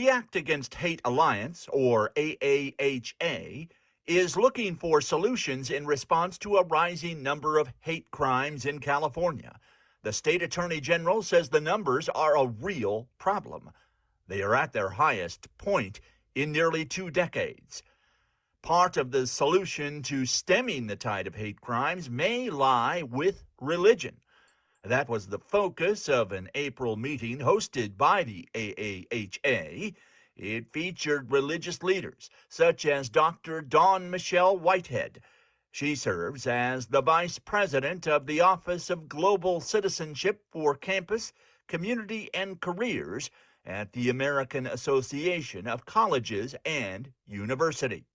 The Act Against Hate Alliance, or AAHA, is looking for solutions in response to a rising number of hate crimes in California. The state attorney general says the numbers are a real problem. They are at their highest point in nearly 2 decades. Part of the solution to stemming the tide of hate crimes may lie with religion. That was the focus of an April meeting hosted by the AAHA. It featured religious leaders such as Dr. Dawn Michelle Whitehead. She serves as the vice president of the Office of Global Citizenship for Campus, Community, and Careers at the American Association of Colleges and Universities.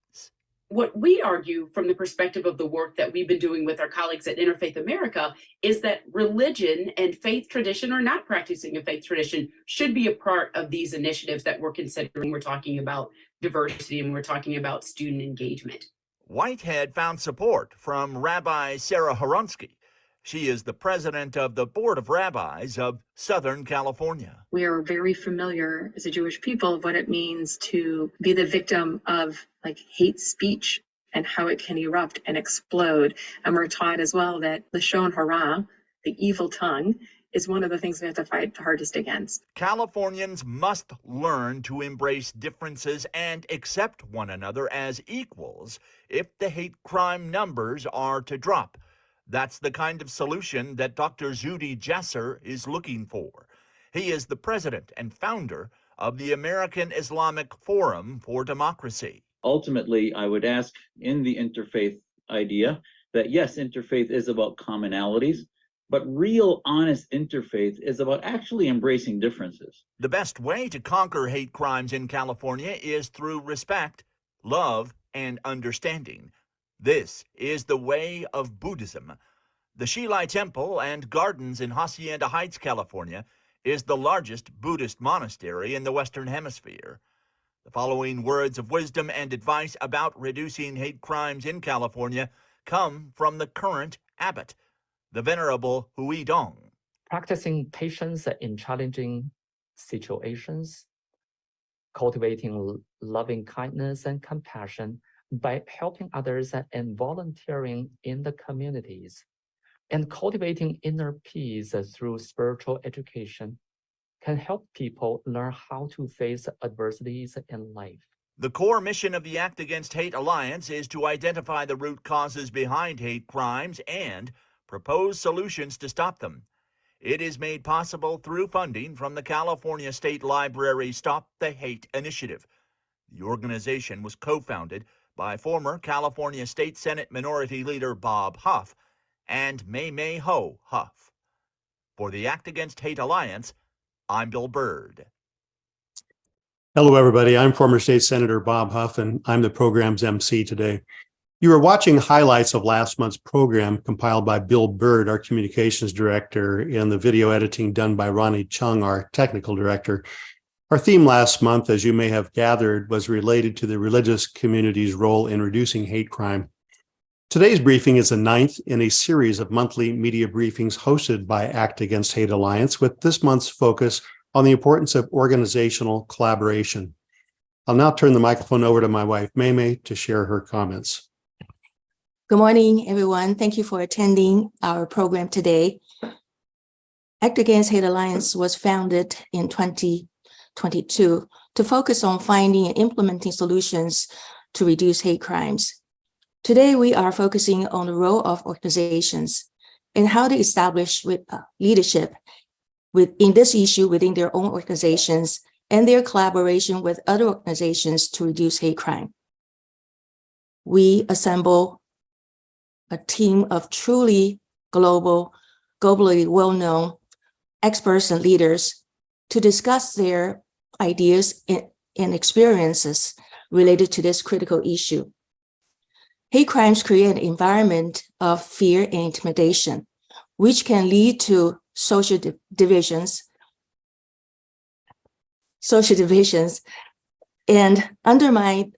What we argue from the perspective of the work that we've been doing with our colleagues at Interfaith America is that religion and faith tradition, or not practicing a faith tradition, should be a part of these initiatives that we're considering. We're talking about diversity and we're talking about student engagement. Whitehead found support from Rabbi Sarah Horonsky. She is the president of the Board of Rabbis of Southern California. We are very familiar as a Jewish people of what it means to be the victim of hate speech and how it can erupt and explode. And we're taught as well that Lashon Hara, the evil tongue, is one of the things we have to fight the hardest against. Californians must learn to embrace differences and accept one another as equals if the hate crime numbers are to drop. That's the kind of solution that Dr. Zuhdi Jasser is looking for. He is the president and founder of the American Islamic Forum for Democracy. Ultimately, I would ask in the interfaith idea that yes, interfaith is about commonalities, but real honest interfaith is about actually embracing differences. The best way to conquer hate crimes in California is through respect, love, and understanding. This is the way of Buddhism. The Shilai Temple and Gardens in Hacienda Heights, California, is the largest Buddhist monastery in the Western Hemisphere. The following words of wisdom and advice about reducing hate crimes in California come from the current abbot, the Venerable Hui Dong. Practicing patience in challenging situations, cultivating loving kindness and compassion by helping others and volunteering in the communities, and cultivating inner peace through spiritual education can help people learn how to face adversities in life. The core mission of the Act Against Hate Alliance is to identify the root causes behind hate crimes and propose solutions to stop them. It is made possible through funding from the California State Library Stop the Hate Initiative. The organization was co-founded by former California State Senate Minority Leader Bob Huff and May Ho Huff. For the Act Against Hate Alliance, I'm Bill Bird. Hello, everybody. I'm former State Senator Bob Huff, and I'm the program's MC today. You are watching highlights of last month's program compiled by Bill Bird, our communications director, and the video editing done by Ronnie Chung, our technical director. Our theme last month, as you may have gathered, was related to the religious community's role in reducing hate crime. Today's briefing is the 9th in a series of monthly media briefings hosted by Act Against Hate Alliance, with this month's focus on the importance of organizational collaboration. I'll now turn the microphone over to my wife, May, to share her comments. Good morning, everyone. Thank you for attending our program today. Act Against Hate Alliance was founded in 2022 to focus on finding and implementing solutions to reduce hate crimes. Today, we are focusing on the role of organizations and how to establish leadership in this issue within their own organizations and their collaboration with other organizations to reduce hate crime. We assemble a team of truly globally well-known experts and leaders to discuss their ideas and experiences related to this critical issue. Hate crimes create an environment of fear and intimidation, which can lead to social divisions and undermine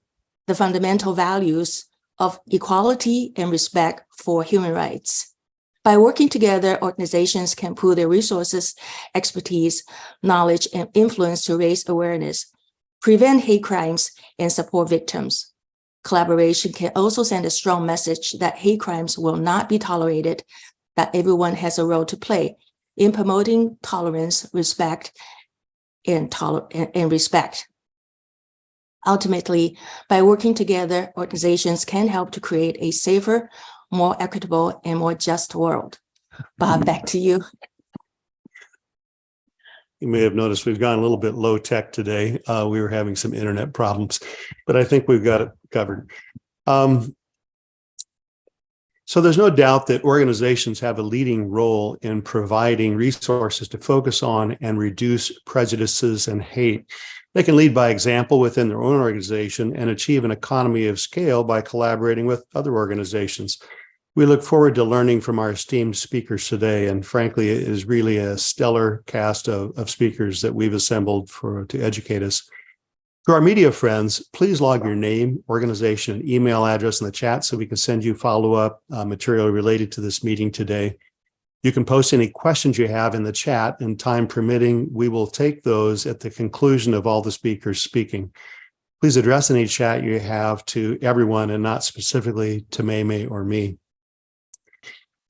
the fundamental values of equality and respect for human rights. By working together, organizations can pool their resources, expertise, knowledge, and influence to raise awareness, prevent hate crimes, and support victims. Collaboration can also send a strong message that hate crimes will not be tolerated, that everyone has a role to play in promoting tolerance, respect, and respect. Ultimately, by working together, organizations can help to create a safer, more equitable, and more just world. Bob, back to you. You may have noticed we've gone a little bit low tech today. We were having some internet problems, but I think we've got it covered. So there's no doubt that organizations have a leading role in providing resources to focus on and reduce prejudices and hate. They can lead by example within their own organization and achieve an economy of scale by collaborating with other organizations. We look forward to learning from our esteemed speakers today, and frankly, it is really a stellar cast of speakers that we've assembled to educate us. To our media friends, please log your name, organization, and email address in the chat so we can send you follow-up material related to this meeting today. You can post any questions you have in the chat, and time permitting, we will take those at the conclusion of all the speakers speaking. Please address any chat you have to everyone and not specifically to May or me.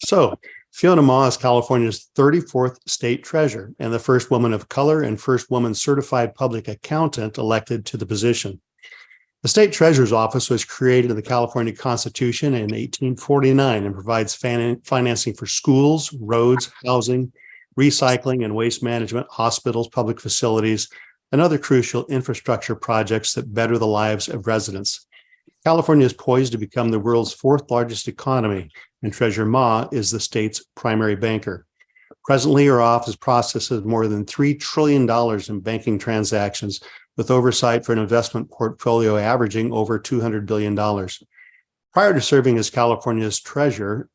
So, Fiona Ma is California's 34th state treasurer and the first woman of color and first woman certified public accountant elected to the position. The state treasurer's office was created in the California Constitution in 1849 and provides financing for schools, roads, housing, recycling and waste management, hospitals, public facilities, and other crucial infrastructure projects that better the lives of residents. California is poised to become the world's fourth largest economy, and Treasurer Ma is the state's primary banker. Presently, her office processes more than $3 trillion in banking transactions, with oversight for an investment portfolio averaging over $200 billion. Prior to serving as California's treasurer,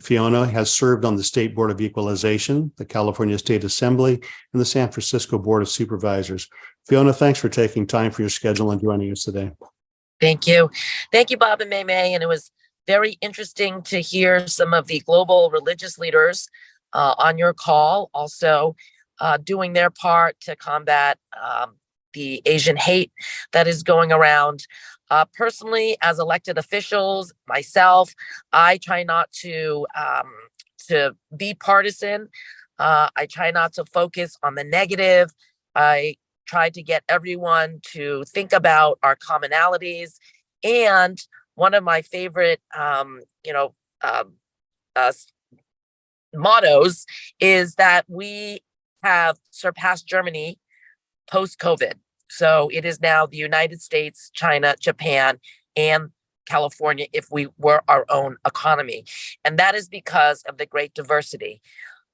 Fiona has served on the State Board of Equalization, the California State Assembly, and the San Francisco Board of Supervisors. Fiona, thanks for taking time from your schedule and joining us today. Thank you. Thank you, Bob and May. And it was very interesting to hear some of the global religious leaders on your call, also doing their part to combat the Asian hate that is going around. Personally, as elected officials, myself, I try not to be partisan. I try not to focus on the negative. I try to get everyone to think about our commonalities. And one of my favorite, mottos is that we have surpassed Germany post-COVID. So it is now the United States, China, Japan, and California if we were our own economy. And that is because of the great diversity,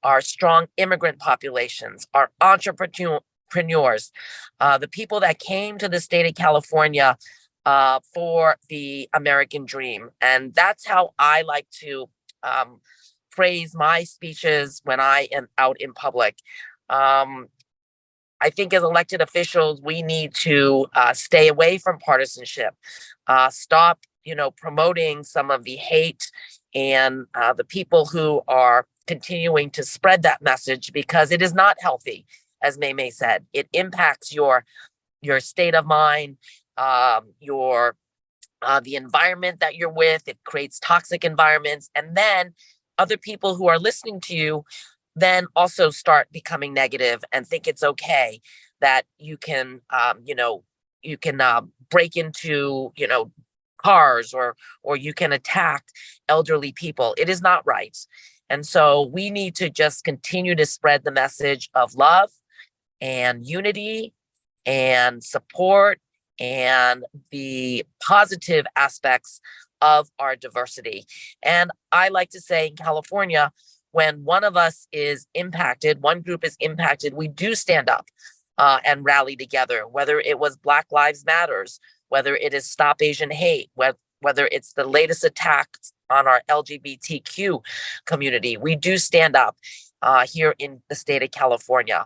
our strong immigrant populations, our entrepreneurs, the people that came to the state of California for the American dream. And that's how I like to phrase my speeches when I am out in public. I think as elected officials, we need to stay away from partisanship, stop, promoting some of the hate and the people who are continuing to spread that message, because it is not healthy. As May said, it impacts your state of mind, the environment that you're with. It creates toxic environments, and then other people who are listening to you then also start becoming negative and think it's okay that you can, break into, cars or you can attack elderly people. It is not right. And so we need to just continue to spread the message of love and unity and support and the positive aspects of our diversity. And I like to say in California, when one of us is impacted, one group is impacted, we do stand up and rally together, whether it was Black Lives Matters, whether it is Stop Asian Hate, whether it's the latest attacks on our LGBTQ community. We do stand up here in the state of California.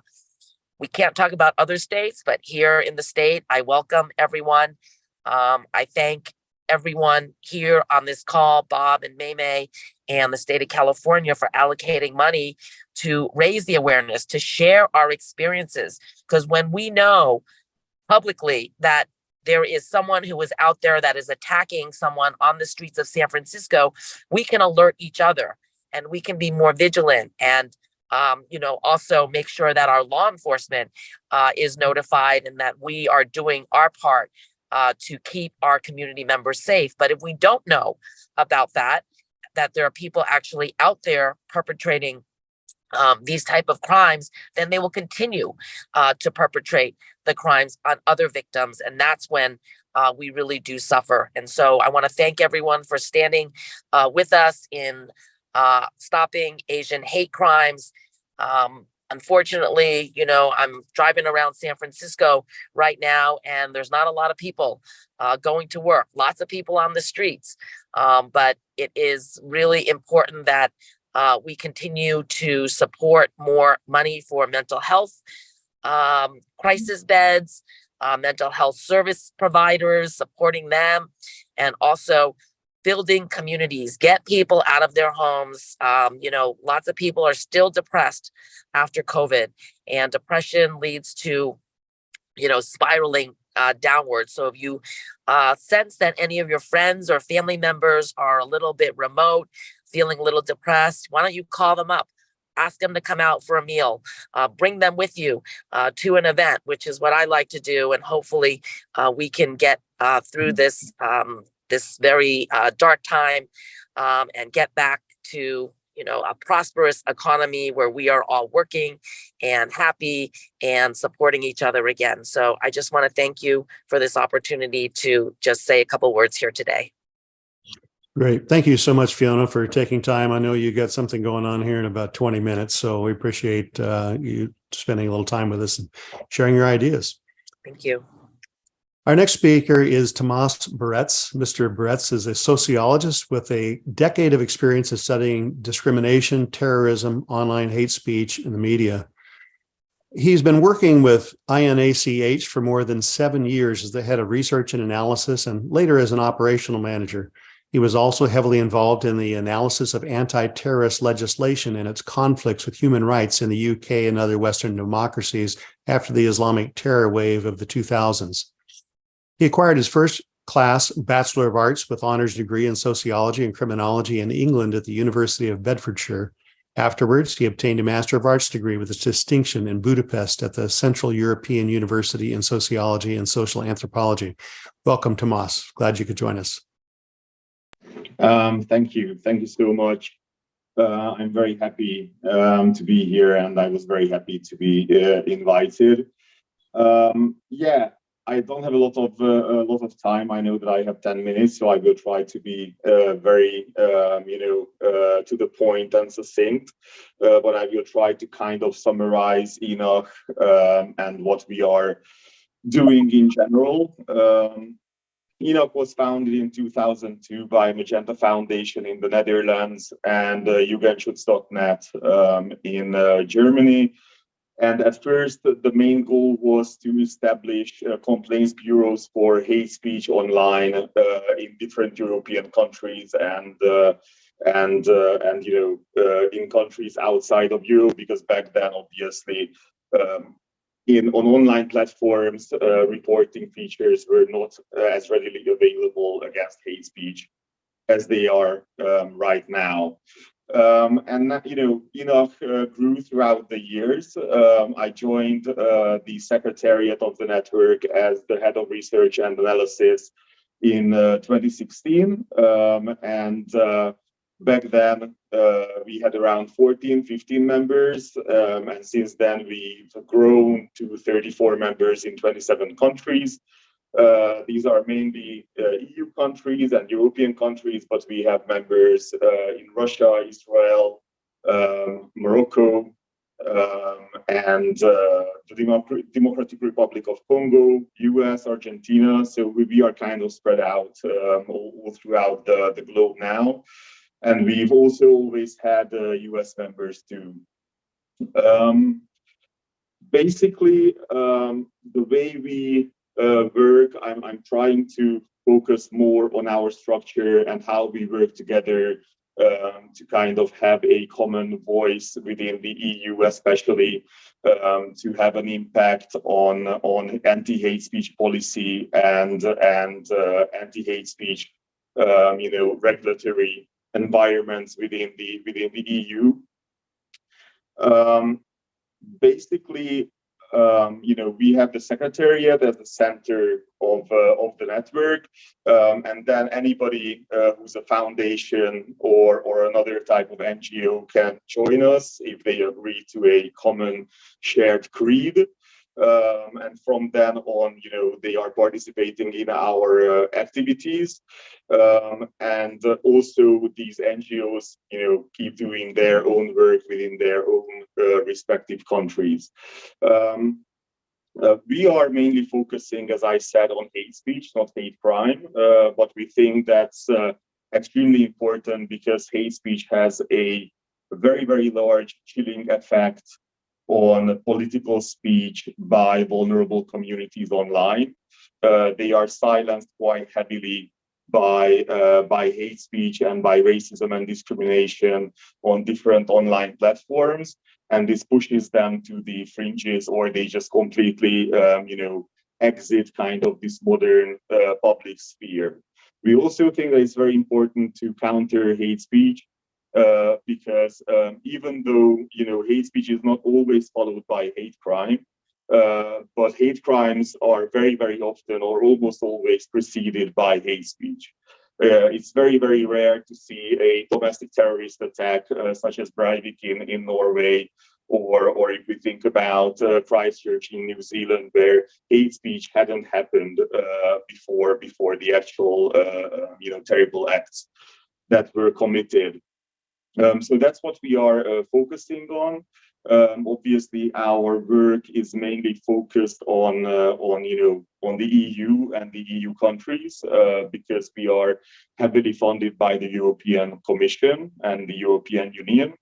We can't talk about other states, but here in the state, I welcome everyone. I thank everyone here on this call, Bob and May, and the state of California for allocating money to raise the awareness, to share our experiences. Because when we know publicly that there is someone who is out there that is attacking someone on the streets of San Francisco, we can alert each other and we can be more vigilant and also make sure that our law enforcement is notified and that we are doing our part to keep our community members safe. But if we don't know about that there are people actually out there perpetrating these type of crimes, then they will continue to perpetrate the crimes on other victims. And that's when we really do suffer. And so I want to thank everyone for standing with us in stopping Asian hate crimes. Unfortunately, I'm driving around San Francisco right now, and there's not a lot of people going to work, lots of people on the streets. But it is really important that we continue to support more money for mental health crisis beds, mental health service providers, supporting them, and also building communities, get people out of their homes. Lots of people are still depressed after COVID, and depression leads to, spiraling downward. So if you sense that any of your friends or family members are a little bit remote, feeling a little depressed, why don't you call them up? Ask them to come out for a meal, bring them with you to an event, which is what I like to do. And hopefully we can get through this very dark time and get back to a prosperous economy where we are all working and happy and supporting each other again. So I just want to thank you for this opportunity to just say a couple words here today. Great. Thank you so much, Fiona, for taking time. I know you got something going on here in about 20 minutes, so we appreciate you spending a little time with us and sharing your ideas. Thank you. Our next speaker is Tomas Beretz. Mr. Beretz is a sociologist with a decade of experience in studying discrimination, terrorism, online hate speech, and the media. He's been working with INACH for more than 7 years as the head of research and analysis, and later as an operational manager. He was also heavily involved in the analysis of anti-terrorist legislation and its conflicts with human rights in the UK and other Western democracies after the Islamic terror wave of the 2000s. He acquired his first class Bachelor of Arts with honors degree in sociology and criminology in England at the University of Bedfordshire. Afterwards, he obtained a Master of Arts degree with distinction in Budapest at the Central European University in Sociology and Social Anthropology. Welcome, Tomas. Glad you could join us. Thank you. Thank you so much. I'm very happy to be here, and I was very happy to be invited. I don't have a lot of time. I know that I have 10 minutes, so I will try to be very to the point and succinct. But I will try to kind of summarize Enoch and what we are doing in general. Enoch was founded in 2002 by Magenta Foundation in the Netherlands and Jugendschutznet in Germany. And at first, the main goal was to establish complaints bureaus for hate speech online in different European countries and in countries outside of Europe, because back then, obviously, on online platforms, reporting features were not as readily available against hate speech as they are right now. Enoch grew throughout the years. I joined the secretariat of the network as the head of research and analysis in 2016. Back then, we had around 15 members. And since then, we've grown to 34 members in 27 countries. These are mainly EU countries and European countries, but we have members in Russia, Israel, Morocco, and the Democratic Republic of Congo, US, Argentina. So we are kind of spread out all throughout the globe now. And we've also always had US members too. Basically, the way we work, I'm trying to focus more on our structure and how we work together to kind of have a common voice within the EU, especially to have an impact on anti-hate speech policy and anti-hate speech, regulatory environments within the EU. Basically, we have the secretariat at the center of the network, and then anybody who's a foundation or another type of NGO can join us if they agree to a common shared creed. And from then on, they are participating in our activities. And also these NGOs, keep doing their own work within their own respective countries. We are mainly focusing, as I said, on hate speech, not hate crime, but we think that's extremely important because hate speech has a very, very large chilling effect on political speech by vulnerable communities online. They are silenced quite heavily by hate speech and by racism and discrimination on different online platforms, and this pushes them to the fringes, or they just completely, exit kind of this modern public sphere. We also think that it's very important to counter hate speech. Because even though hate speech is not always followed by hate crime, but hate crimes are very, very often or almost always preceded by hate speech. It's very, very rare to see a domestic terrorist attack such as Breivik in Norway, or if we think about Christchurch in New Zealand, where hate speech hadn't happened before the actual terrible acts that were committed. So that's what we are focusing on. Obviously, our work is mainly focused on the EU and the EU countries because we are heavily funded by the European Commission and the European Union,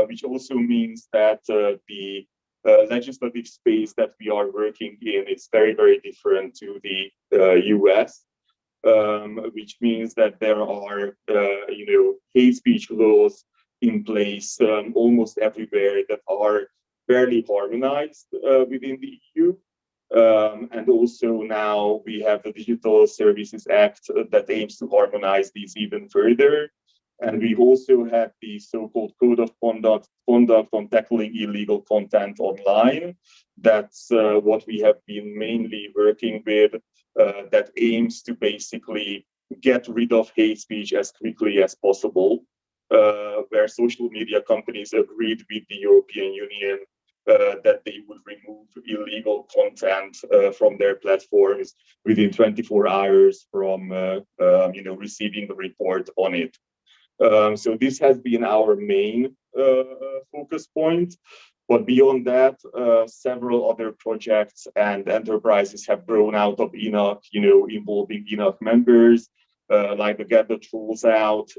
which also means that the legislative space that we are working in is very, very different to the US. Which means that there are, hate speech laws in place almost everywhere that are fairly harmonized within the EU. And also now we have the Digital Services Act that aims to harmonize these even further. And we also have the so-called Code of Conduct on tackling illegal content online. That's what we have been mainly working with, that aims to basically get rid of hate speech as quickly as possible, where social media companies agreed with the European Union that they would remove illegal content from their platforms within 24 hours from receiving the report on it. So this has been our main focus point. But beyond that, several other projects and enterprises have grown out of ENOC, involving ENOC members, like the Get the Trolls Out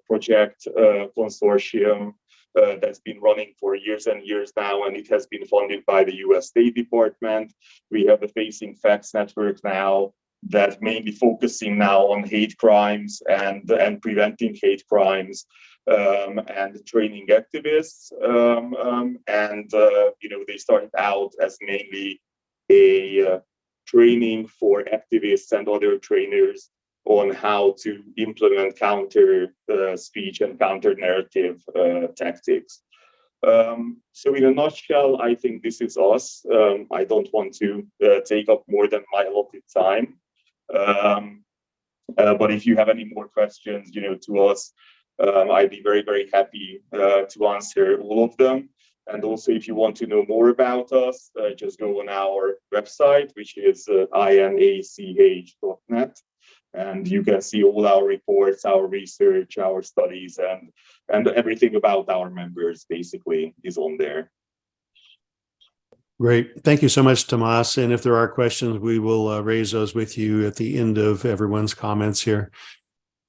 project consortium that's been running for years and years now, and it has been funded by the US State Department. We have the Facing Facts Network now, that mainly focusing now on hate crimes and preventing hate crimes. And training activists, they started out as mainly a training for activists and other trainers on how to implement counter speech and counter narrative tactics. So in a nutshell, I think this is us. I don't want to take up more than my allotted time. But if you have any more questions, to us, I'd be very, very happy to answer all of them. And also, if you want to know more about us, just go on our website, which is inach.net. And you can see all our reports, our research, our studies, and everything about our members basically is on there. Great. Thank you so much, Tomas. And if there are questions, we will raise those with you at the end of everyone's comments here.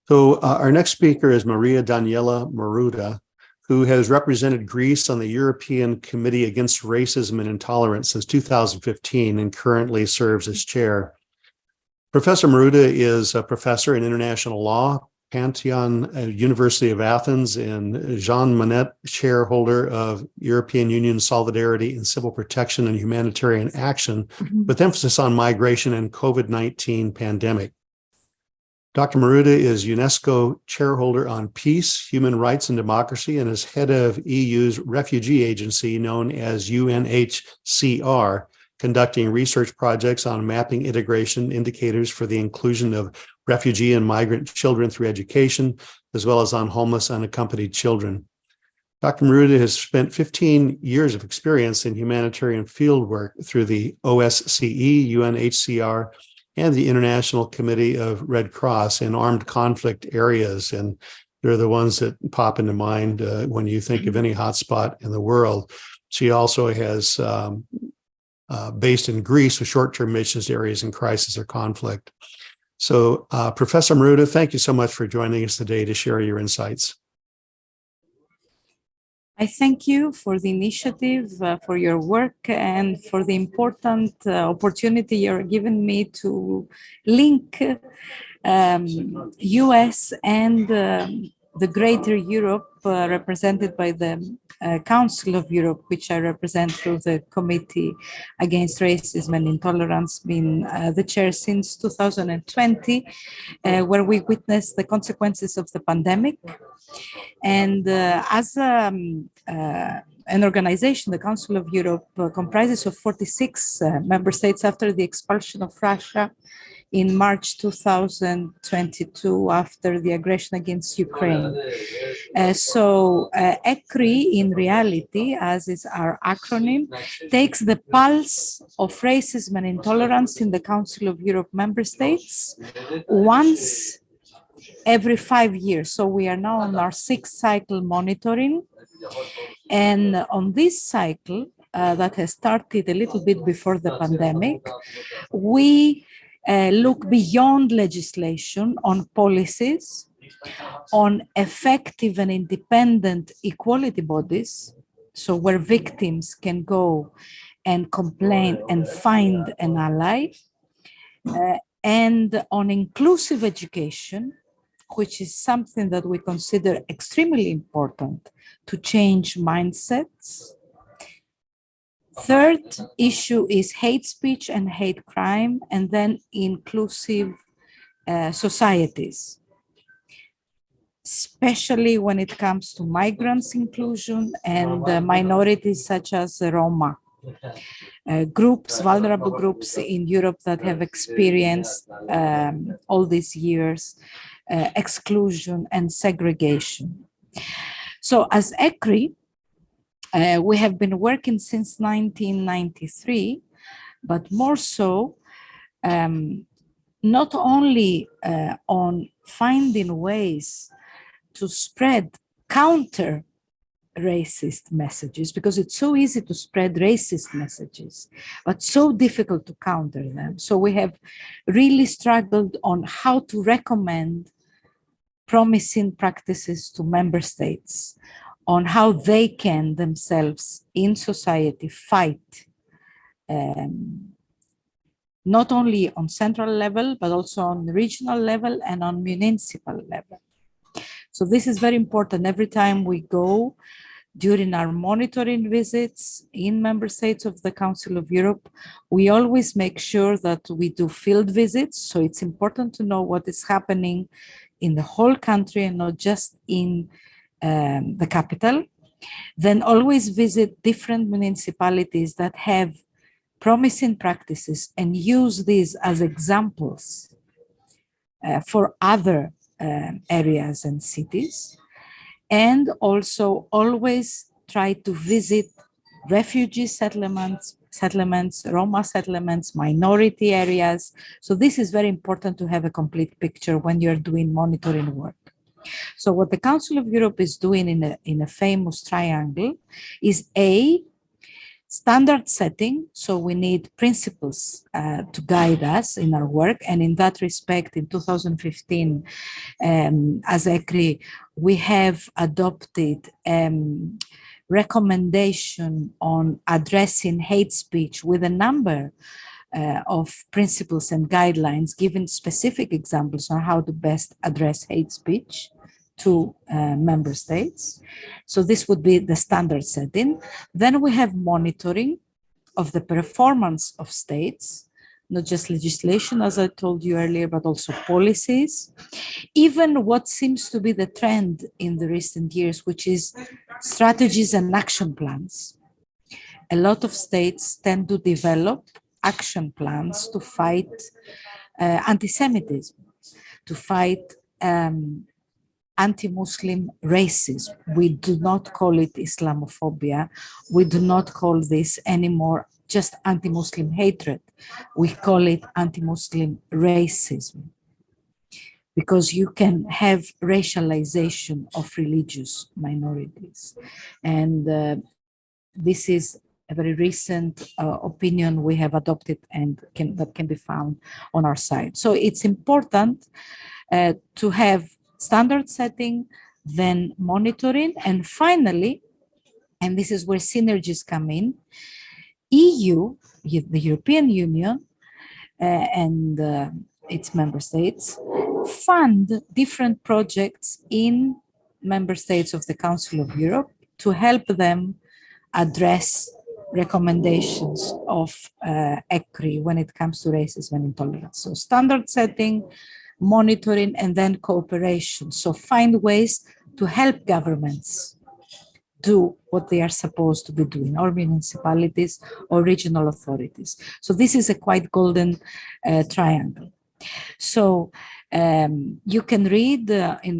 So our next speaker is Maria Daniela Maruda, who has represented Greece on the European Committee Against Racism and Intolerance since 2015 and currently serves as chair. Professor Maruda is a professor in international law Pantheon University of Athens, and Jean Monnet, chairholder of European Union Solidarity in Civil Protection and Humanitarian Action, with emphasis on migration and COVID-19 pandemic. Dr. Maruda is UNESCO chairholder on peace, human rights, and democracy, and is head of EU's refugee agency known as UNHCR, conducting research projects on mapping integration indicators for the inclusion of refugee and migrant children through education, as well as on homeless unaccompanied children. Dr. Maruda has spent 15 years of experience in humanitarian fieldwork through the OSCE, UNHCR, and the International Committee of Red Cross in armed conflict areas. And they're the ones that pop into mind when you think of any hotspot in the world. She also has based in Greece with short-term missions areas in crisis or conflict. So, Professor Maruda, thank you so much for joining us today to share your insights. I thank you for the initiative, for your work, and for the important opportunity you're giving me to link US and the greater Europe represented by the Council of Europe, which I represent through the Committee Against Racism and Intolerance, been the chair since 2020, where we witnessed the consequences of the pandemic. And as an organization, the Council of Europe comprises of 46 member states after the expulsion of Russia in March 2022 after the aggression against Ukraine. So ECRI, in reality, as is our acronym, takes the pulse of racism and intolerance in the Council of Europe member states once every 5 years. So we are now on our 6th cycle monitoring. And on this cycle that has started a little bit before the pandemic, we look beyond legislation on policies, on effective and independent equality bodies, so where victims can go and complain and find an ally, and on inclusive education, which is something that we consider extremely important to change mindsets. Third issue is hate speech and hate crime, and then inclusive societies, especially when it comes to migrants inclusion and minorities such as the Roma. Groups, vulnerable groups in Europe that have experienced all these years exclusion and segregation. So as ECRI, we have been working since 1993, but more so, not only on finding ways to spread counter racist messages, because it's so easy to spread racist messages, but so difficult to counter them. So we have really struggled on how to recommend promising practices to member states on how they can themselves in society fight, not only on central level, but also on regional level and on municipal level. So this is very important. Every time we go during our monitoring visits in member states of the Council of Europe, we always make sure that we do field visits. So it's important to know what is happening in the whole country and not just in the capital. Then always visit different municipalities that have promising practices and use these as examples for other areas and cities. And also always try to visit refugee settlements, Roma settlements, minority areas. So this is very important to have a complete picture when you're doing monitoring work. So what the Council of Europe is doing in a famous triangle is A, standard setting. So we need principles to guide us in our work. And in that respect, in 2015, as ECRI, we have adopted recommendation on addressing hate speech with a number of principles and guidelines, giving specific examples on how to best address hate speech to member states. So this would be the standard setting. Then we have monitoring of the performance of states, not just legislation, as I told you earlier, but also policies. Even what seems to be the trend in the recent years, which is strategies and action plans. A lot of states tend to develop action plans to fight anti-Semitism, to fight anti-Muslim racism. We do not call it Islamophobia. We do not call this anymore just anti-Muslim hatred. We call it anti-Muslim racism, because you can have racialization of religious minorities. And this is a very recent opinion we have adopted and that can be found on our site. So it's important to have standard setting, then monitoring, and finally, and this is where synergies come in, EU, the European Union, and its member states fund different projects in member states of the Council of Europe to help them address recommendations of ECRI when it comes to racism and intolerance. So standard setting, monitoring, and then cooperation. So find ways to help governments do what they are supposed to be doing, or municipalities or regional authorities. So this is a quite golden triangle. So you can read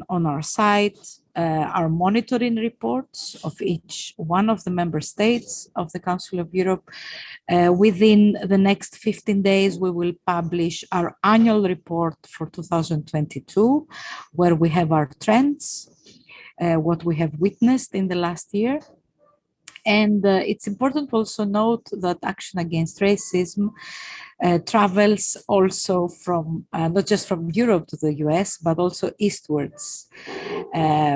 on our site our monitoring reports of each one of the member states of the Council of Europe. Within the next 15 days, we will publish our annual report for 2022, where we have our trends, what we have witnessed in the last year. And it's important to also note that action against racism travels also from, not just from Europe to the US, but also eastwards.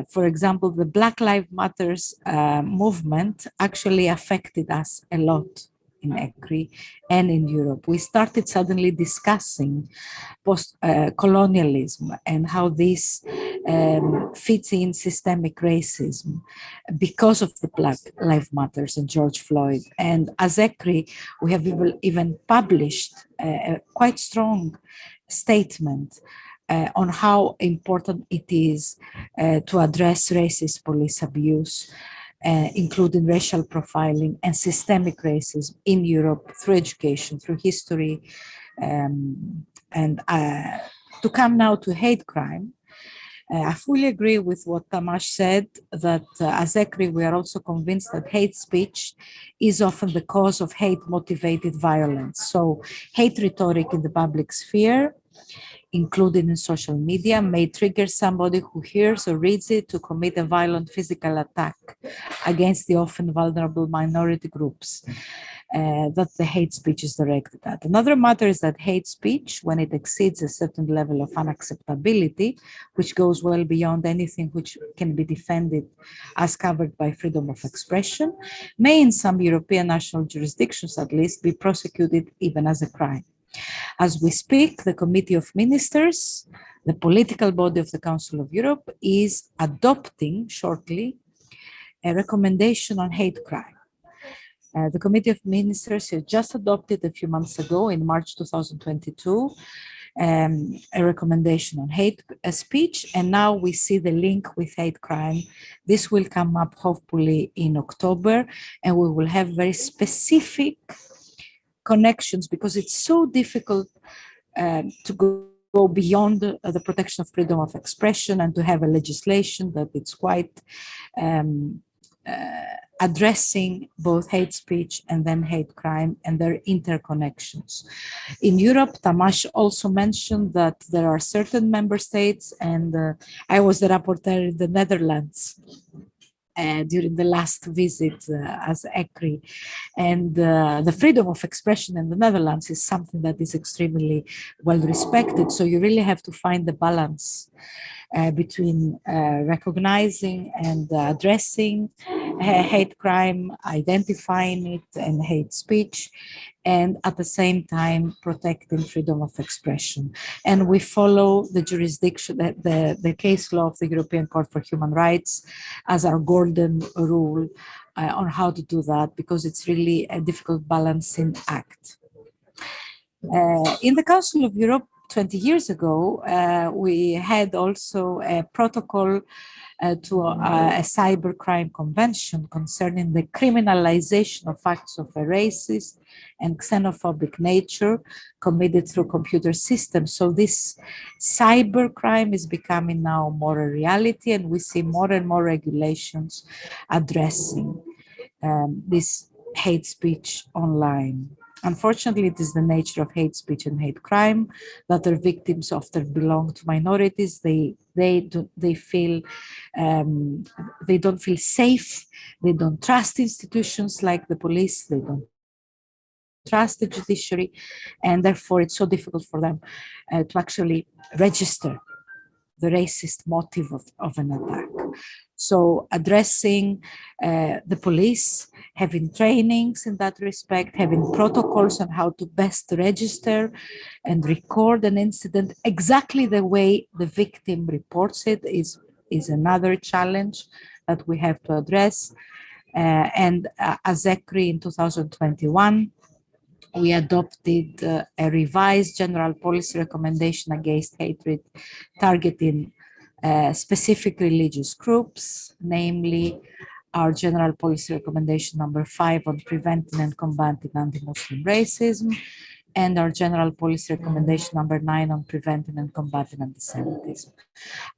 For example, the Black Lives Matters movement actually affected us a lot in ECRI and in Europe. We started suddenly discussing post-colonialism and how this fits in systemic racism because of the Black Lives Matters and George Floyd. And as ECRI, we have even published a quite strong statement on how important it is to address racist police abuse, including racial profiling and systemic racism in Europe through education, through history. To come now to hate crime, I fully agree with what Tamas said, that as ECRI, we are also convinced that hate speech is often the cause of hate-motivated violence. So hate rhetoric in the public sphere, including in social media, may trigger somebody who hears or reads it to commit a violent physical attack against the often vulnerable minority groups that the hate speech is directed at. Another matter is that hate speech, when it exceeds a certain level of unacceptability, which goes well beyond anything which can be defended as covered by freedom of expression, may in some European national jurisdictions at least be prosecuted even as a crime. As we speak, the Committee of Ministers, the political body of the Council of Europe, is adopting shortly a recommendation on hate crime. The Committee of Ministers has just adopted a few months ago, in March 2022, a recommendation on hate speech, and now we see the link with hate crime. This will come up hopefully in October, and we will have very specific connections, because it's so difficult to go beyond the protection of freedom of expression and to have a legislation that it's quite addressing both hate speech and then hate crime and their interconnections. In Europe, Tamas also mentioned that there are certain member states, and I was the rapporteur in the Netherlands during the last visit as ECRI. And the freedom of expression in the Netherlands is something that is extremely well respected. So you really have to find the balance between recognizing and addressing hate crime, identifying it and hate speech, and at the same time protecting freedom of expression. And we follow the jurisdiction, the case law of the European Court for Human Rights as our golden rule on how to do that, because it's really a difficult balancing act. In the Council of Europe 20 years ago, we had also a protocol to a cybercrime convention concerning the criminalization of acts of a racist and xenophobic nature committed through computer systems. So this cybercrime is becoming now more a reality, and we see more and more regulations addressing this hate speech online. Unfortunately, it is the nature of hate speech and hate crime that their victims often belong to minorities. They feel they don't feel safe. They don't trust institutions like the police. They don't trust the judiciary, and therefore it's so difficult for them to actually register the racist motive of an attack. So addressing the police, having trainings in that respect, having protocols on how to best register and record an incident exactly the way the victim reports it is another challenge that we have to address. And as ECRI in 2021, we adopted a revised general policy recommendation against hatred targeting specific religious groups, namely our general policy recommendation number 5 on preventing and combating anti-Muslim racism, and our general policy recommendation number 9 on preventing and combating anti-Semitism.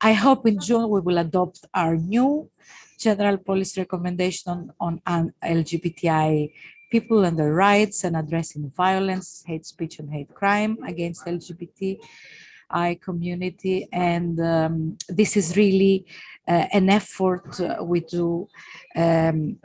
I hope in June we will adopt our new general policy recommendation on LGBTI people and their rights and addressing violence, hate speech, and hate crime against LGBTI community. And this is really an effort we do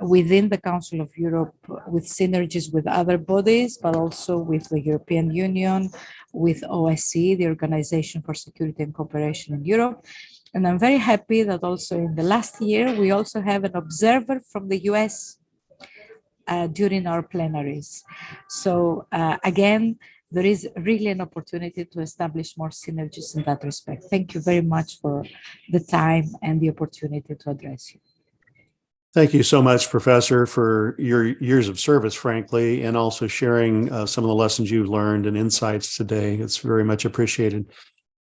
within the Council of Europe with synergies with other bodies, but also with the European Union, with OSCE, the Organization for Security and Cooperation in Europe. And I'm very happy that also in the last year, we also have an observer from the US during our plenaries. So again, there is really an opportunity to establish more synergies in that respect. Thank you very much for the time and the opportunity to address you. Thank you so much, Professor, for your years of service, frankly, and also sharing some of the lessons you've learned and insights today. It's very much appreciated.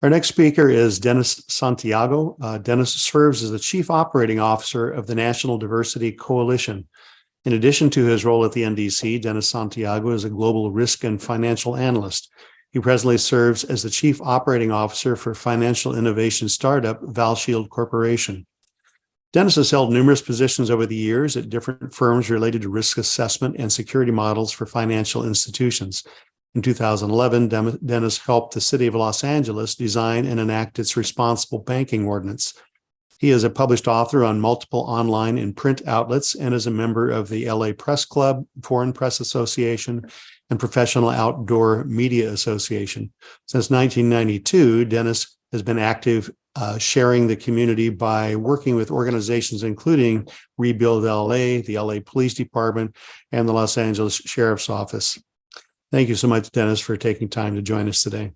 Our next speaker is Dennis Santiago. Dennis serves as the Chief Operating Officer of the National Diversity Coalition. In addition to his role at the NDC, Dennis Santiago is a global risk and financial analyst. He presently serves as the Chief Operating Officer for financial innovation startup ValShield Corporation. Dennis has held numerous positions over the years at different firms related to risk assessment and security models for financial institutions. In 2011, Dennis helped the city of Los Angeles design and enact its responsible banking ordinance. He is a published author on multiple online and print outlets and is a member of the LA Press Club, Foreign Press Association, and Professional Outdoor Media Association. Since 1992, Dennis has been active sharing the community by working with organizations including Rebuild LA, the LA Police Department, and the Los Angeles Sheriff's Office. Thank you so much, Dennis, for taking time to join us today.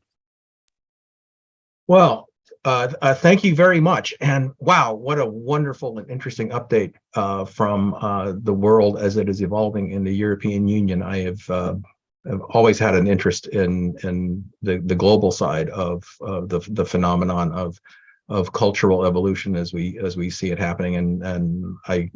Well, thank you very much. And wow, what a wonderful and interesting update from the world as it is evolving in the European Union. I have always had an interest in the global side of the phenomenon of cultural evolution as we see it happening, and I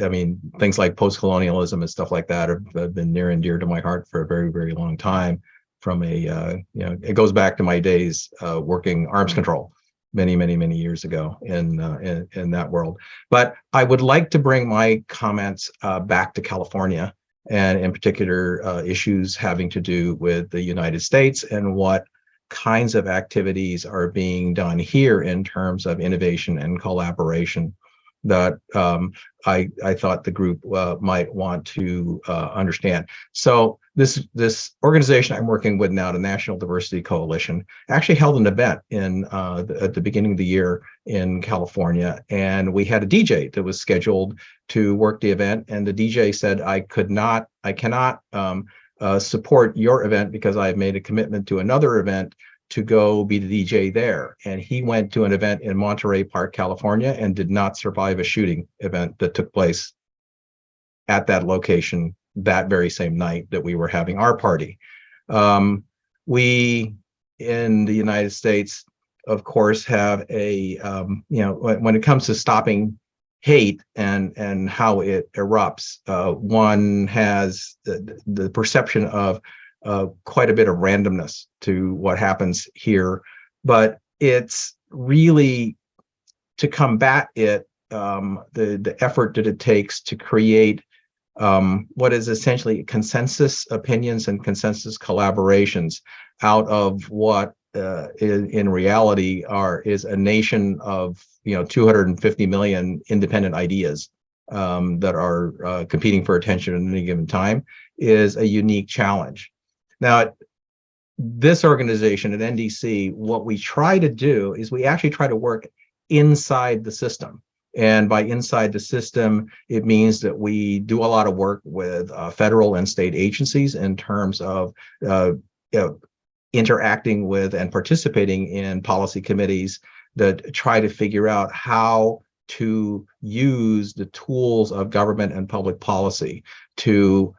mean, things like post-colonialism and stuff like that have been near and dear to my heart for a very, very long time. From it goes back to my days working arms control many years ago in that world. But I would like to bring my comments back to California, and in particular issues having to do with the United States and what kinds of activities are being done here in terms of innovation and collaboration that I thought the group might want to understand. So this organization I'm working with now, the National Diversity Coalition, actually held an event at the beginning of the year in California, and we had a DJ that was scheduled to work the event, and the DJ said, I cannot support your event because I have made a commitment to another event to go be the DJ there. And he went to an event in Monterey Park, California, and did not survive a shooting event that took place at that location that very same night that we were having our party. We in the United States, of course, have a, when it comes to stopping hate and how it erupts, one has the perception of quite a bit of randomness to what happens here, but it's really to combat it, the effort that it takes to create what is essentially consensus opinions and consensus collaborations out of what in reality is a nation of 250 million independent ideas that are competing for attention at any given time, is a unique challenge. Now, at this organization at NDC, what we try to do is we actually try to work inside the system. And by inside the system, it means that we do a lot of work with federal and state agencies in terms of interacting with and participating in policy committees that try to figure out how to use the tools of government and public policy to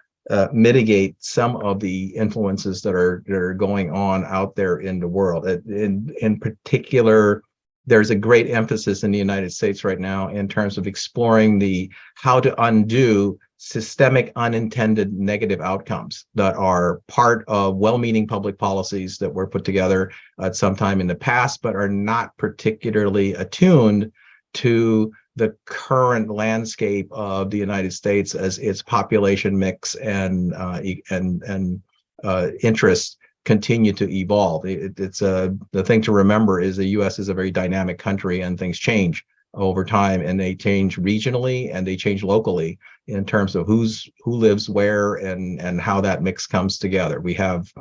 mitigate some of the influences that are going on out there in the world. In particular, there's a great emphasis in the United States right now in terms of exploring how to undo systemic unintended negative outcomes that are part of well-meaning public policies that were put together at some time in the past, but are not particularly attuned to the current landscape of the United States as its population mix and interests continue to evolve. The thing to remember is the U.S. is a very dynamic country, and things change over time, and they change regionally and they change locally in terms of who lives where and how that mix comes together. We have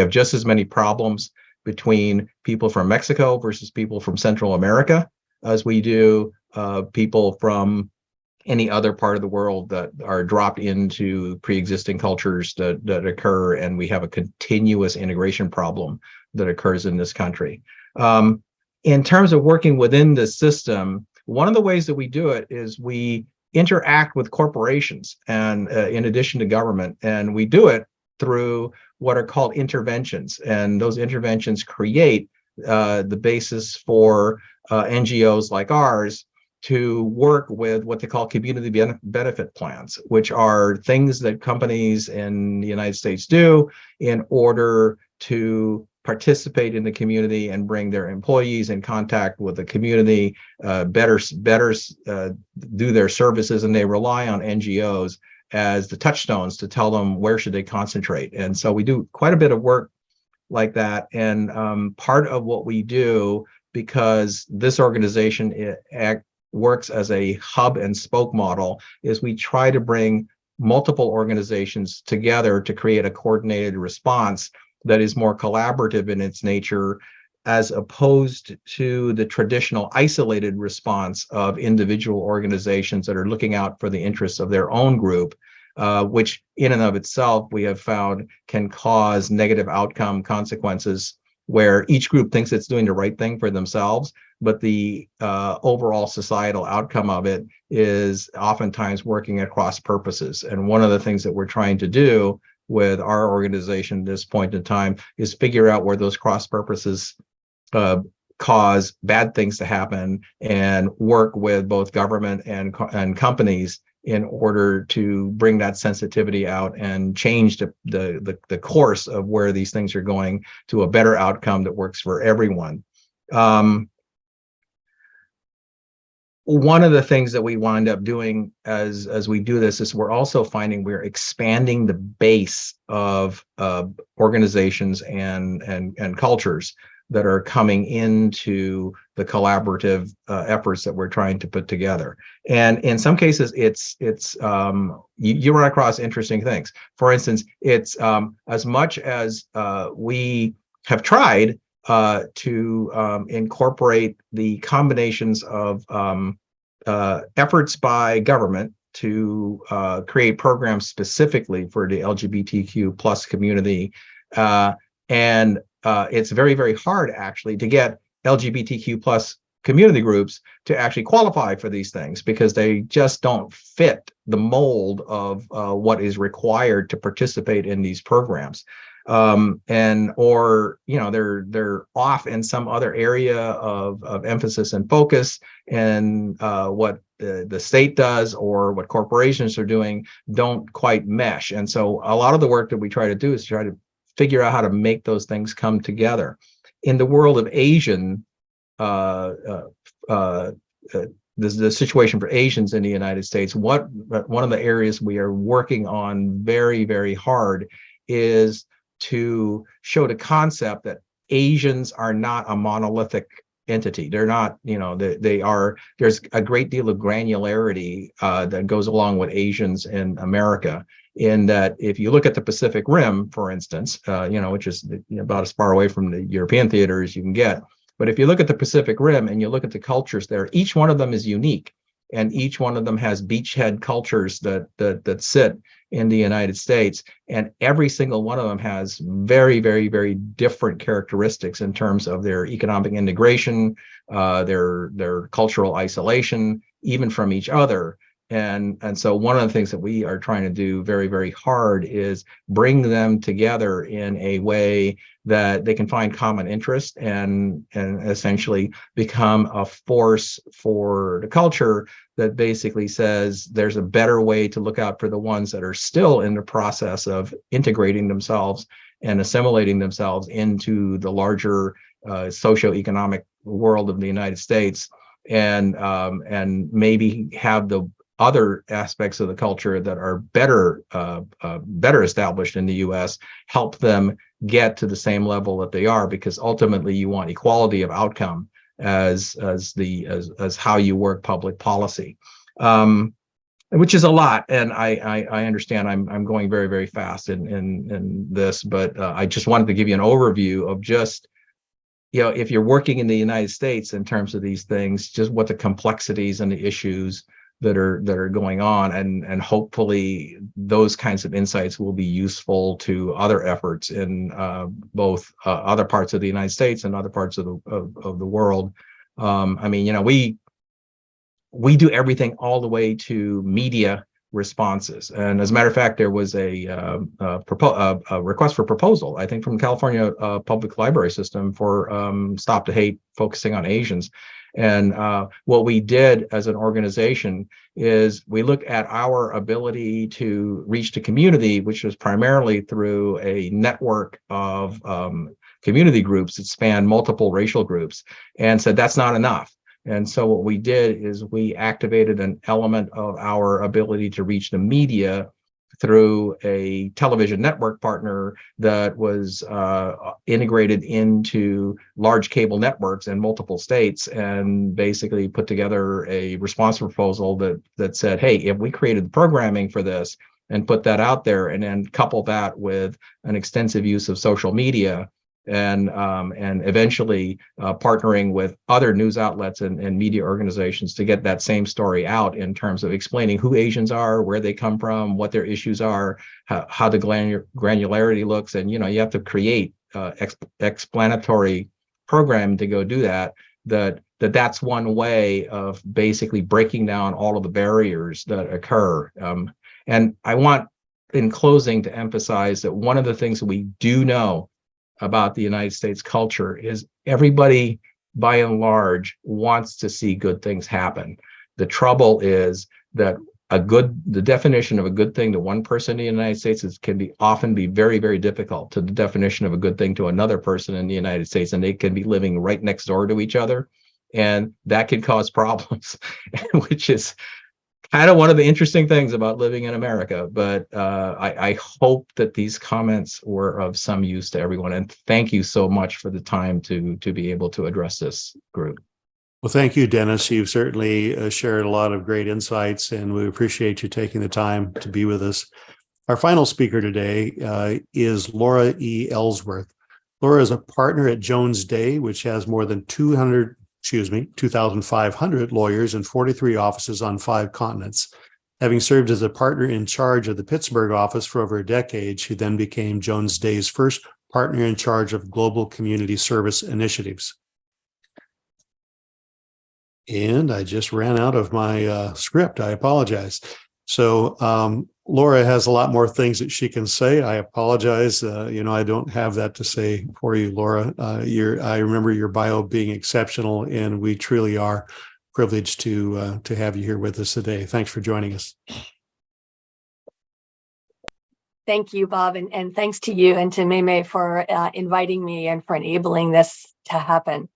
just as many problems between people from Mexico versus people from Central America as we do people from any other part of the world that are dropped into pre-existing cultures that occur, and we have a continuous integration problem that occurs in this country. In terms of working within the system, one of the ways that we do it is we interact with corporations and in addition to government, and we do it through what are called interventions, and those interventions create the basis for NGOs like ours to work with what they call community benefit plans, which are things that companies in the United States do in order to participate in the community and bring their employees in contact with the community, better do their services, and they rely on NGOs as the touchstones to tell them where should they concentrate. And so we do quite a bit of work like that. And part of what we do, because this organization works as a hub and spoke model, is we try to bring multiple organizations together to create a coordinated response that is more collaborative in its nature, as opposed to the traditional isolated response of individual organizations that are looking out for the interests of their own group, which in and of itself we have found can cause negative outcome consequences, where each group thinks it's doing the right thing for themselves, but the overall societal outcome of it is oftentimes working at cross purposes. And one of the things that we're trying to do with our organization at this point in time is figure out where those cross purposes cause bad things to happen, and work with both government and companies in order to bring that sensitivity out and change the course of where these things are going to a better outcome that works for everyone. One of the things that we wind up doing as we do this is we're also finding we're expanding the base of organizations and cultures. that are coming into the collaborative efforts that we're trying to put together. And in some cases, you run across interesting things. For instance, it's as much as we have tried to incorporate the combinations of efforts by government to create programs specifically for the LGBTQ plus community. And it's very, very hard actually to get LGBTQ plus community groups to actually qualify for these things because they just don't fit the mold of what is required to participate in these programs. Or they're off in some other area of emphasis and focus, and what the state does or what corporations are doing don't quite mesh. And so a lot of the work that we try to do is try to figure out how to make those things come together. In the world of Asian, the situation for Asians in the United States, one of the areas we are working on very, very hard is to show the concept that Asians are not a monolithic entity. They're not, they are, there's a great deal of granularity that goes along with Asians in America, in that if you look at the Pacific Rim, for instance, which is about as far away from the European theater as you can get. But if you look at the Pacific Rim and you look at the cultures there, each one of them is unique. And each one of them has beachhead cultures that sit in the United States. And every single one of them has very, very, very different characteristics in terms of their economic integration, their cultural isolation, even from each other. And so one of the things that we are trying to do very, very hard is bring them together in a way that they can find common interest and essentially become a force for the culture that basically says there's a better way to look out for the ones that are still in the process of integrating themselves and assimilating themselves into the larger socioeconomic world of the United States, and maybe have the other aspects of the culture that are better established in the U.S. help them get to the same level that they are, because ultimately you want equality of outcome as how you work public policy, which is a lot. And I understand I'm going very, very fast in this, but I just wanted to give you an overview of just, if you're working in the United States in terms of these things, just what the complexities and the issues that are going on, and hopefully those kinds of insights will be useful to other efforts in both other parts of the United States and other parts of the world. We do everything all the way to media responses, and as a matter of fact, there was a request for proposal, I think, from California Public Library System for Stop the Hate, focusing on Asians. And what we did as an organization is we looked at our ability to reach the community, which was primarily through a network of community groups that span multiple racial groups, and said that's not enough. And so what we did is we activated an element of our ability to reach the media through a television network partner that was integrated into large cable networks in multiple states, and basically put together a response proposal that said, hey, if we created the programming for this and put that out there, and then couple that with an extensive use of social media, and eventually partnering with other news outlets and media organizations to get that same story out in terms of explaining who Asians are, where they come from, what their issues are, how the granularity looks. And, you have to create explanatory program to go do that. That's one way of basically breaking down all of the barriers that occur. And I want, in closing, to emphasize that one of the things that we do know about the United States culture is everybody, by and large, wants to see good things happen. The trouble is that the definition of a good thing to one person in the United States can often be very, very difficult to the definition of a good thing to another person in the United States, and they can be living right next door to each other, and that can cause problems, which is kind of one of the interesting things about living in America. But I hope that these comments were of some use to everyone. And thank you so much for the time to be able to address this group. Well, thank you, Dennis. You've certainly shared a lot of great insights, and we appreciate you taking the time to be with us. Our final speaker today is Laura E. Ellsworth. Laura is a partner at Jones Day, which has more than 2,500 lawyers and 43 offices on 5 continents. Having served as a partner in charge of the Pittsburgh office for over a decade, she then became Jones Day's first partner in charge of global community service initiatives. And I just ran out of my script. I apologize. So Laura has a lot more things that she can say. I apologize. I don't have that to say for you, Laura. I remember your bio being exceptional, and we truly are privileged to have you here with us today. Thanks for joining us. Thank you, Bob, and thanks to you and to Mei for inviting me and for enabling this to happen.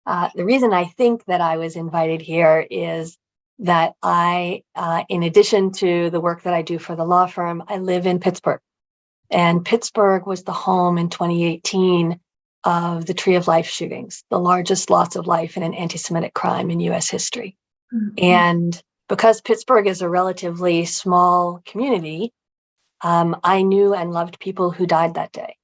The reason I think that I was invited here is that I, in addition to the work that I do for the law firm, I live in Pittsburgh. And Pittsburgh was the home in 2018 of the Tree of Life shootings, the largest loss of life in an anti-Semitic crime in US history. Mm-hmm. And because Pittsburgh is a relatively small community, I knew and loved people who died that day,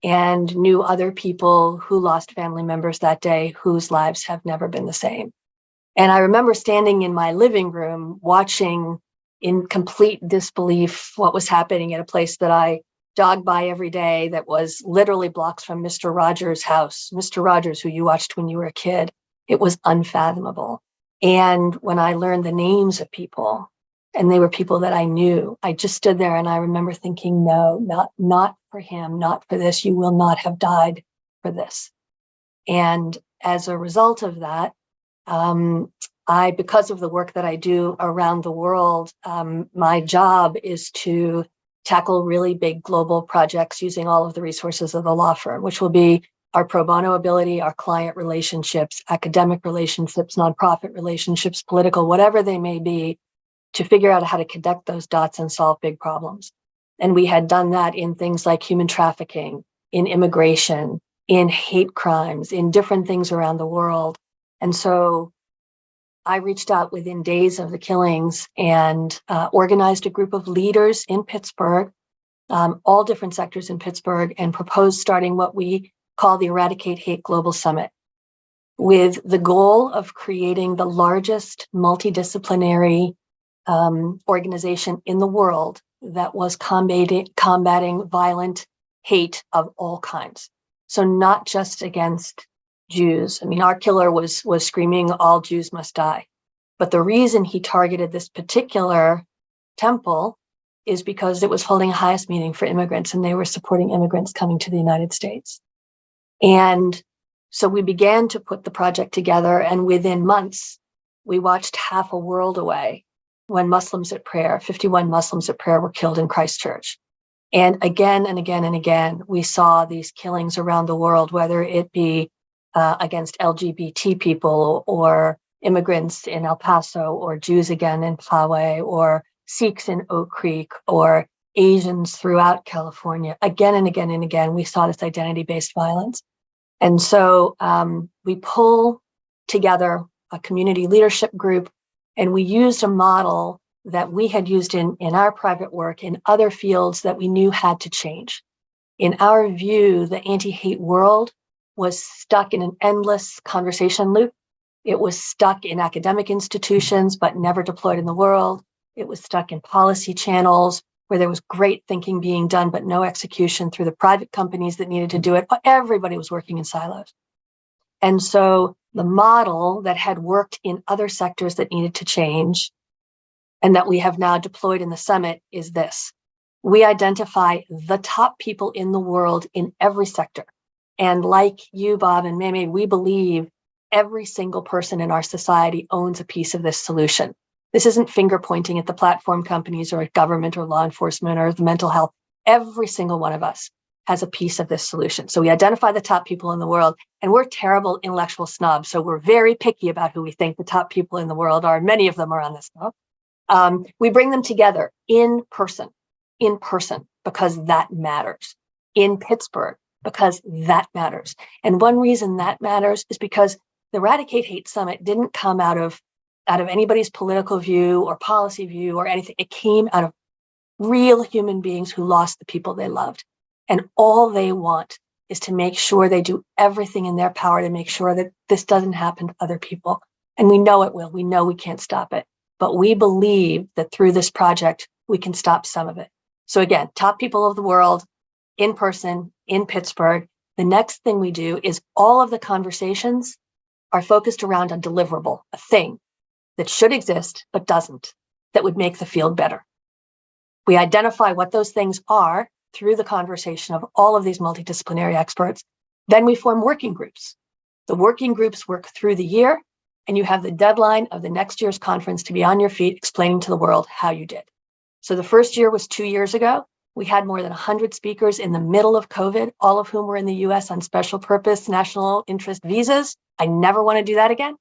and knew other people who lost family members that day whose lives have never been the same. And I remember standing in my living room watching in complete disbelief what was happening at a place that I jogged by every day that was literally blocks from Mr. Rogers' house, Mr. Rogers, who you watched when you were a kid. It was unfathomable. And when I learned the names of people, and they were people that I knew, I just stood there and I remember thinking, no, not for him, not for this. You will not have died for this. And as a result of that, because of the work that I do around the world, my job is to tackle really big global projects using all of the resources of the law firm, which will be our pro bono ability, our client relationships, academic relationships, nonprofit relationships, political, whatever they may be, to figure out how to connect those dots and solve big problems. And we had done that in things like human trafficking, in immigration, in hate crimes, in different things around the world. And so I reached out within days of the killings and organized a group of leaders in Pittsburgh, all different sectors in Pittsburgh, and proposed starting what we call the Eradicate Hate Global Summit, with the goal of creating the largest multidisciplinary organization in the world that was combating violent hate of all kinds. So not just against Jews. I mean, our killer was screaming, all Jews must die. But the reason he targeted this particular temple is because it was holding a highest meeting for immigrants, and they were supporting immigrants coming to the United States. And so we began to put the project together, and within months, we watched half a world away when Muslims at prayer, 51 Muslims at prayer, were killed in Christchurch. And again and again and again, we saw these killings around the world, whether it be against LGBT people or immigrants in El Paso, or Jews again in Poway, or Sikhs in Oak Creek, or Asians throughout California. Again and again and again, we saw this identity-based violence. And so we pull together a community leadership group, and we used a model that we had used in our private work in other fields that we knew had to change. In our view, the anti-hate world was stuck in an endless conversation loop. It was stuck in academic institutions, but never deployed in the world. It was stuck in policy channels where there was great thinking being done, but no execution through the private companies that needed to do it. Everybody was working in silos. And so the model that had worked in other sectors that needed to change, and that we have now deployed in the summit, is this. We identify the top people in the world in every sector. And like you, Bob and Mei, we believe every single person in our society owns a piece of this solution. This isn't finger pointing at the platform companies or at government or law enforcement or the mental health. Every single one of us has a piece of this solution. So we identify the top people in the world, and we're terrible intellectual snobs. So we're very picky about who we think the top people in the world are. Many of them are on this list. We bring them together in person, because that matters. In Pittsburgh, because that matters. And one reason that matters is because the Eradicate Hate Summit didn't come out of anybody's political view or policy view or anything. It came out of real human beings who lost the people they loved. And all they want is to make sure they do everything in their power to make sure that this doesn't happen to other people. And we know it will. We know we can't stop it. But we believe that through this project, we can stop some of it. So again, top people of the world, in person, in Pittsburgh. The next thing we do is all of the conversations are focused around a deliverable, a thing that should exist but doesn't, that would make the field better. We identify what those things are through the conversation of all of these multidisciplinary experts. Then we form working groups. The working groups work through the year, and you have the deadline of the next year's conference to be on your feet explaining to the world how you did. So the first year was 2 years ago. We had more than 100 speakers in the middle of COVID, all of whom were in the US on special purpose national interest visas. I never want to do that again.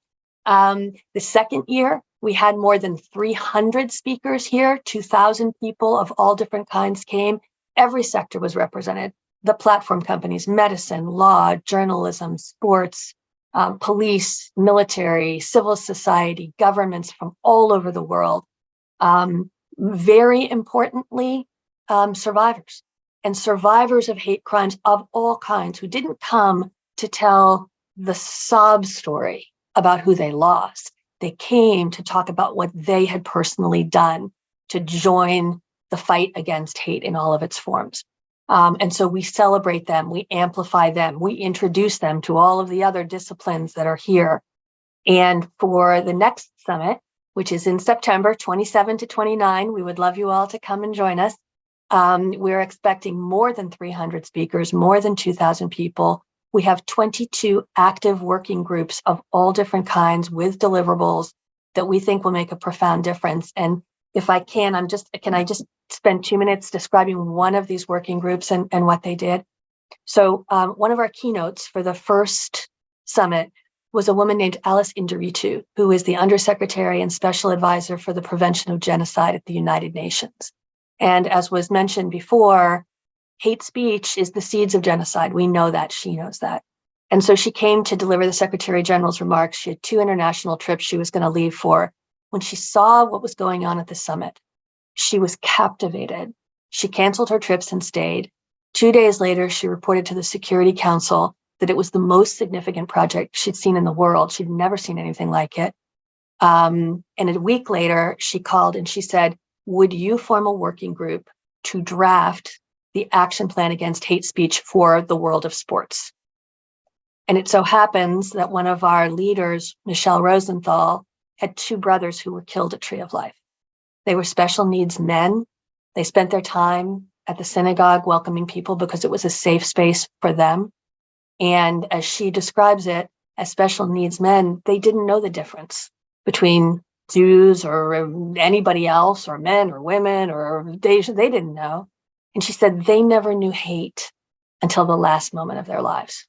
The second year, we had more than 300 speakers here, 2,000 people of all different kinds came. Every sector was represented. The platform companies, medicine, law, journalism, sports, police, military, civil society, governments from all over the world. Very importantly, survivors and survivors of hate crimes of all kinds who didn't come to tell the sob story about who they lost. They came to talk about what they had personally done to join the fight against hate in all of its forms. And so we celebrate them, we amplify them, we introduce them to all of the other disciplines that are here. And for the next summit, which is in September 27 to 29, we would love you all to come and join us. We're expecting more than 300 speakers, more than 2,000 people. We have 22 active working groups of all different kinds with deliverables that we think will make a profound difference. And if I can, can I just spend 2 minutes describing one of these working groups and what they did? So one of our keynotes for the first summit was a woman named Alice Indiritu, who is the Undersecretary and Special Advisor for the Prevention of Genocide at the United Nations. And as was mentioned before, hate speech is the seeds of genocide. We know that, she knows that. And so she came to deliver the Secretary General's remarks. She had 2 international trips she was going to leave for. When she saw what was going on at the summit, she was captivated. She canceled her trips and stayed. 2 days later, she reported to the Security Council that it was the most significant project she'd seen in the world. She'd never seen anything like it. And a week later, she called and she said, would you form a working group to draft the action plan against hate speech for the world of sports? And it so happens that one of our leaders, Michelle Rosenthal, had 2 brothers who were killed at Tree of Life. They were special needs men. They spent their time at the synagogue welcoming people because it was a safe space for them. And as she describes it, as special needs men, they didn't know the difference between Jews or anybody else or men or women or they didn't know. And she said they never knew hate until the last moment of their lives.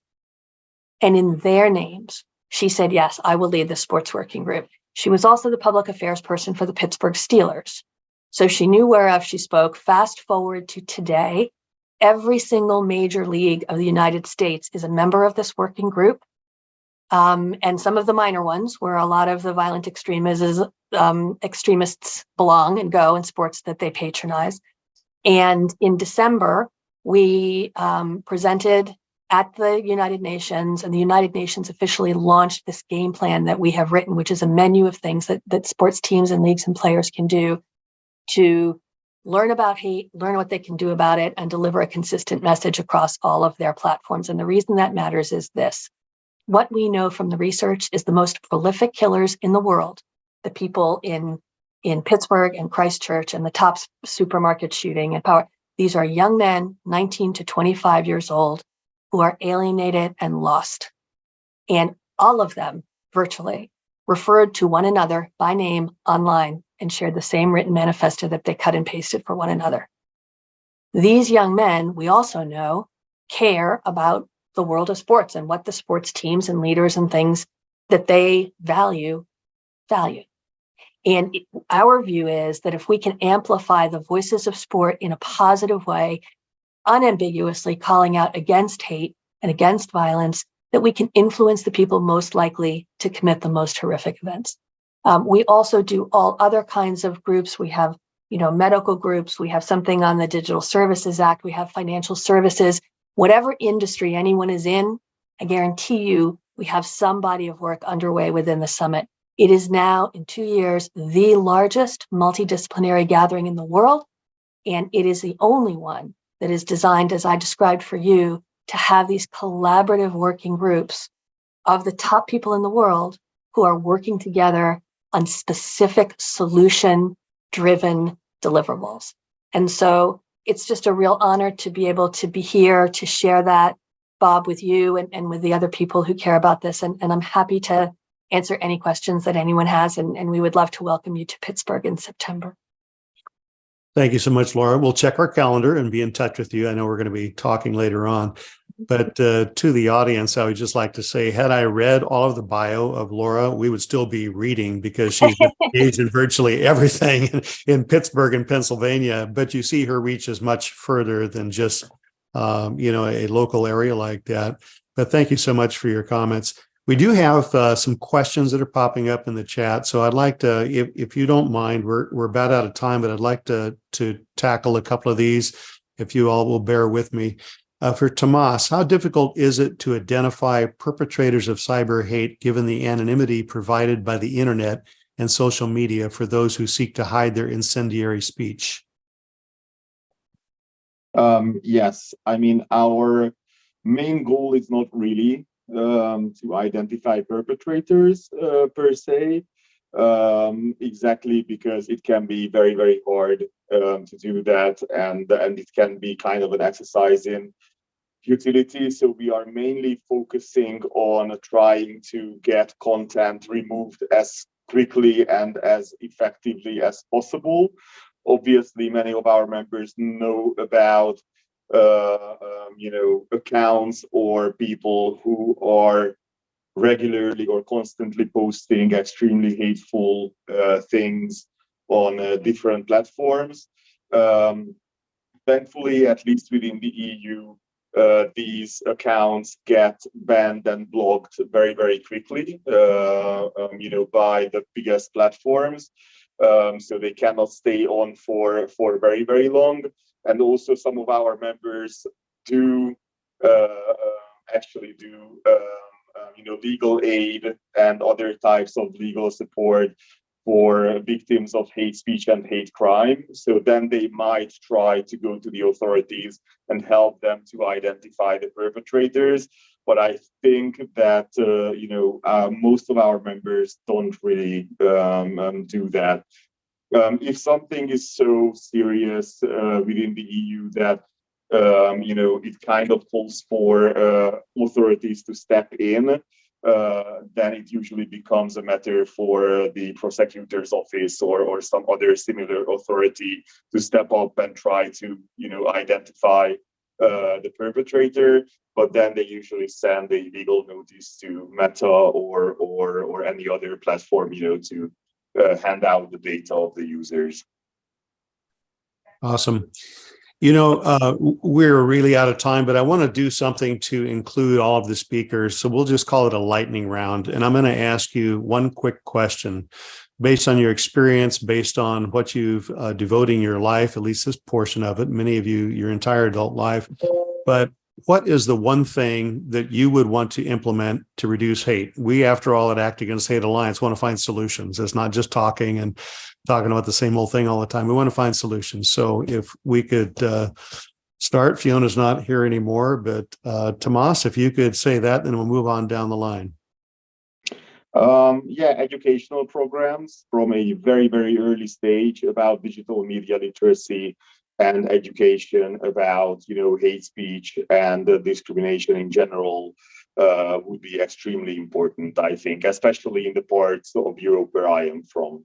And in their names, she said, yes, I will lead the sports working group. She was also the public affairs person for the Pittsburgh Steelers. So she knew whereof she spoke. Fast forward to today, every single major league of the United States is a member of this working group. And some of the minor ones where a lot of the violent extremists belong and go in sports that they patronize. And in December, we presented at the United Nations, and the United Nations officially launched this game plan that we have written, which is a menu of things that sports teams and leagues and players can do to learn about hate, learn what they can do about it, and deliver a consistent message across all of their platforms. And the reason that matters is this. What we know from the research is the most prolific killers in the world, the people in Pittsburgh and Christchurch and the top supermarket shooting and power. These are young men, 19 to 25 years old, who are alienated and lost. And all of them, virtually, referred to one another by name online and shared the same written manifesto that they cut and pasted for one another. These young men, we also know, care about the world of sports and what the sports teams and leaders and things that they value. And our view is that if we can amplify the voices of sport in a positive way, unambiguously calling out against hate and against violence, that we can influence the people most likely to commit the most horrific events. We also do all other kinds of groups. We have, medical groups. We have something on the Digital Services Act. We have financial services. Whatever industry anyone is in, I guarantee you, we have some body of work underway within the summit. It is now, in 2 years, the largest multidisciplinary gathering in the world, and it is the only one that is designed, as I described for you, to have these collaborative working groups of the top people in the world who are working together on specific solution-driven deliverables. And so it's just a real honor to be able to be here to share that, Bob, with you and with the other people who care about this. And I'm happy to answer any questions that anyone has, and we would love to welcome you to Pittsburgh in September. Thank you so much, Laura. We'll check our calendar and be in touch with you. I know we're going to be talking later on. But to the audience, I would just like to say, had I read all of the bio of Laura, we would still be reading because she's engaged in virtually everything in Pittsburgh and Pennsylvania. But you see her reach is much further than just, a local area like that. But thank you so much for your comments. We do have some questions that are popping up in the chat. So I'd like to, if you don't mind, we're about out of time, but I'd like to tackle a couple of these, if you all will bear with me. For Tomas, how difficult is it to identify perpetrators of cyber hate given the anonymity provided by the internet and social media for those who seek to hide their incendiary speech? Yes, I mean, our main goal is not really to identify perpetrators per se, exactly because it can be very, very hard to do that, and it can be kind of an exercise in futility. So we are mainly focusing on trying to get content removed as quickly and as effectively as possible. Obviously, many of our members know about accounts or people who are regularly or constantly posting extremely hateful things on different platforms. Thankfully, at least within the EU, these accounts get banned and blocked very, very quickly, by the biggest platforms. So they cannot stay on for very, very long. And also some of our members do actually do legal aid and other types of legal support for victims of hate speech and hate crime. So then they might try to go to the authorities and help them to identify the perpetrators. But I think that, most of our members don't really do that. If something is so serious within the EU that it kind of calls for authorities to step in, then it usually becomes a matter for the prosecutor's office or some other similar authority to step up and try to identify the perpetrator. But then they usually send a legal notice to Meta or any other platform to hand out the data of the users. Awesome. We're really out of time, but I want to do something to include all of the speakers. So we'll just call it a lightning round. And I'm going to ask you one quick question based on your experience, based on what you've devoting your life, at least this portion of it, many of you, your entire adult life. But what is the one thing that you would want to implement to reduce hate? We, after all, at Act Against Hate Alliance want to find solutions. It's not just talking about the same old thing all the time. We want to find solutions. So if we could start, Fiona's not here anymore, but Tomas, if you could say that, then we'll move on down the line. Educational programs from a very, very early stage about digital media literacy and education about, hate speech and discrimination in general would be extremely important, I think, especially in the parts of Europe where I am from.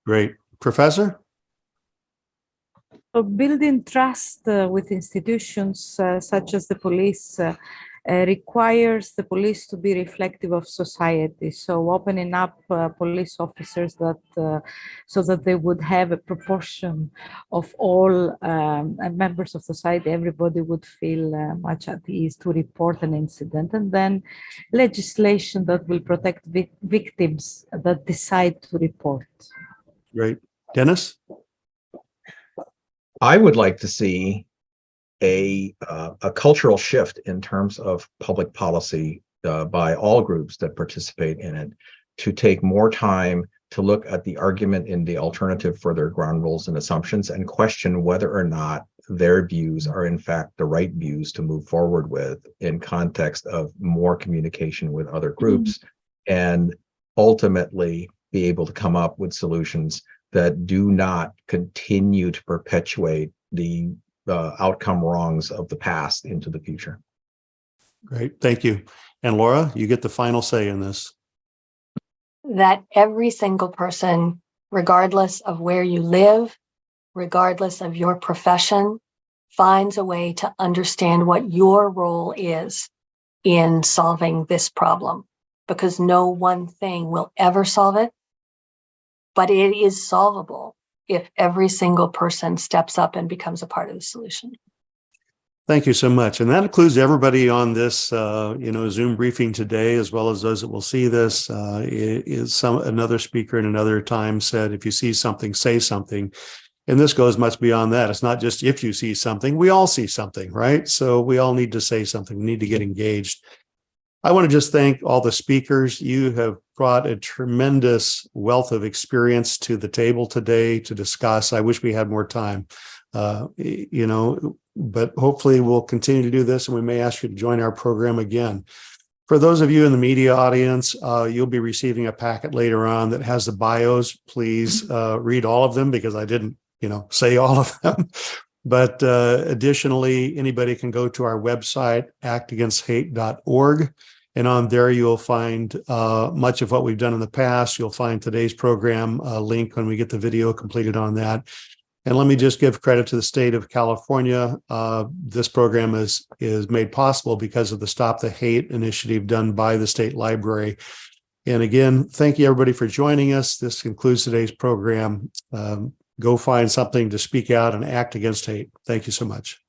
Great. Professor? So building trust with institutions such as the police requires the police to be reflective of society. So opening up police officers that so that they would have a proportion of all members of society, everybody would feel much at ease to report an incident, and then legislation that will protect victims that decide to report. Great. Dennis? I would like to see a cultural shift in terms of public policy by all groups that participate in it, to take more time to look at the argument in the alternative for their ground rules and assumptions and question whether or not their views are in fact the right views to move forward with in context of more communication with other groups, and ultimately be able to come up with solutions that do not continue to perpetuate the outcome wrongs of the past into the future. Great. Thank you. And Laura, you get the final say in this. That every single person, regardless of where you live, regardless of your profession, finds a way to understand what your role is in solving this problem, because no one thing will ever solve it, but it is solvable if every single person steps up and becomes a part of the solution. Thank you so much. And that includes everybody on this, Zoom briefing today, as well as those that will see this. Another speaker in another time said, if you see something, say something. And this goes much beyond that. It's not just if you see something, we all see something, right? So we all need to say something. We need to get engaged. I want to just thank all the speakers. You have brought a tremendous wealth of experience to the table today to discuss. I wish we had more time, but hopefully we'll continue to do this, and we may ask you to join our program again. For those of you in the media audience, you'll be receiving a packet later on that has the bios. Please read all of them, because I didn't, say all of them. But additionally, anybody can go to our website, actagainst.hate.org. And on there, you'll find much of what we've done in the past. You'll find today's program link when we get the video completed on that. And let me just give credit to the state of California. This program is made possible because of the Stop the Hate initiative done by the State Library. And again, thank you everybody for joining us. This concludes today's program. Go find something to speak out and act against hate. Thank you so much.